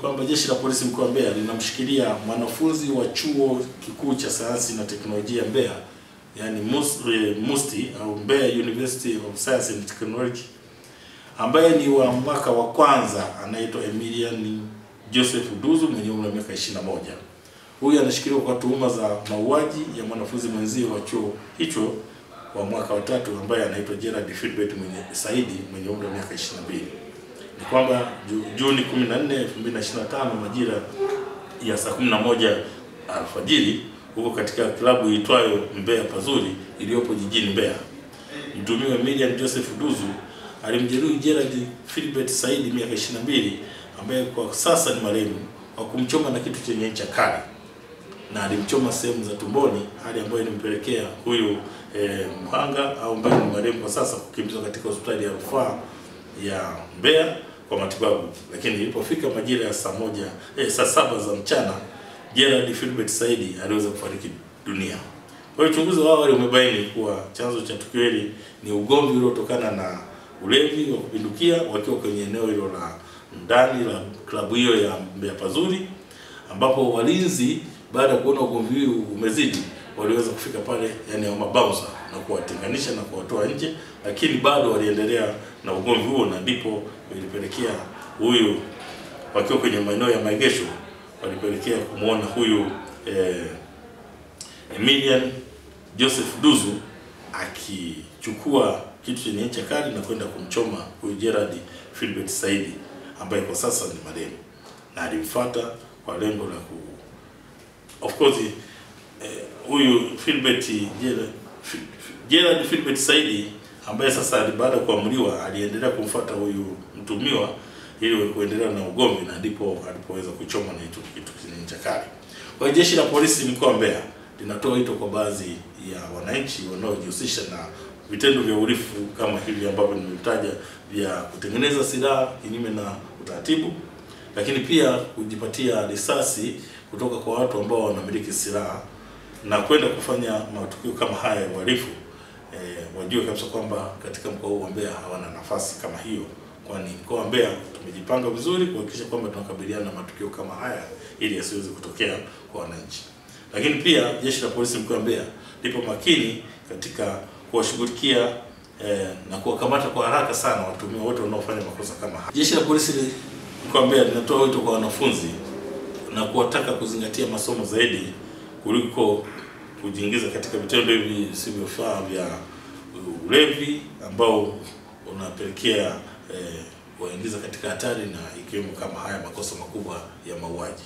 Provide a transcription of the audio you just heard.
Kwamba jeshi la polisi mkoa wa Mbeya linamshikilia mwanafunzi wa chuo kikuu cha sayansi na teknolojia Mbeya, yani MUST au Mbeya University of Science and Technology, ambaye ni wa mwaka wa kwanza, anaitwa Emilian Joseph Duzu mwenye umri wa miaka 21. Huyu anashikiliwa kwa tuhuma za mauaji ya mwanafunzi mwenzie wa chuo hicho wa mwaka wa 3 ambaye anaitwa Gerald Philbert Saidi mwenye umri wa miaka 22. Ni kwamba Juni 14, 2025 majira ya saa 11 alfajiri huko katika klabu iitwayo Mbeya Pazuri iliyopo jijini Mbeya, mtuhumiwa Emilian Joseph Duzu alimjeruhi Gerald Philbert Saidi miaka 22 ambaye kwa sasa ni marehemu kwa kumchoma na kitu chenye ncha kali, na alimchoma sehemu za tumboni, hali ambayo ilimpelekea huyu mhanga au ambaye ni marehemu kwa sasa kukimbizwa katika hospitali ya rufaa ya Mbeya kwa matibabu. Lakini ilipofika majira ya saa 7 za mchana, Gerald Philbert Saidi aliweza kufariki dunia. Kwa hiyo uchunguzi wa awali umebaini kuwa chanzo cha tukio hili ni ugomvi uliotokana na ulevi wa kupindukia wakiwa kwenye eneo hilo la ndani la klabu hiyo ya Mbeya Pazuri, ambapo walinzi baada ya kuona ugomvi huu umezidi waliweza kufika pale, yani mabouncer, na kuwatenganisha na kuwatoa nje, lakini bado waliendelea na ugomvi huo, na ndipo ilipelekea huyu wakiwa kwenye maeneo ya maegesho walipelekea kumuona huyu Emilian Joseph Duzu akichukua kitu chenye ncha kali na kwenda kumchoma huyu Gerald Philbert Saidi ambaye kwa sasa ni marehemu, na alimfuata kwa lengo la of course huyu Gerald Philbert Saidi ambaye sasa baada ya kuamriwa aliendelea kumfuata huyu mtumiwa ili kuendelea na ugomvi, na ndipo alipoweza kuchoma na hicho kitu chenye ncha kali. Kwa jeshi la polisi mkoa wa Mbeya linatoa wito kwa baadhi ya wananchi wanaojihusisha na vitendo vya uhalifu kama hivi ambavyo nimetaja, vya kutengeneza silaha kinyume na utaratibu, lakini pia kujipatia risasi kutoka kwa watu ambao wanamiliki silaha na kwenda kufanya matukio kama haya ya uhalifu, wajue kabisa kwamba katika mkoa huu wa Mbeya hawana nafasi kama hiyo, kwani mkoa wa Mbeya tumejipanga vizuri kuhakikisha kwamba tunakabiliana na matukio kama haya ili yasiweze kutokea kwa wananchi. Lakini pia jeshi la polisi mkoa wa Mbeya lipo makini katika kuwashughulikia na kuwakamata kwa haraka sana watuhumiwa wote wanaofanya makosa kama haya. Jeshi la polisi mkoa wa Mbeya linatoa wito kwa wanafunzi na kuwataka kuzingatia masomo zaidi kuliko kujiingiza katika vitendo hivi visivyofaa vya ulevi ambao unapelekea waingiza katika hatari, na ikiwemo kama haya makosa makubwa ya mauaji.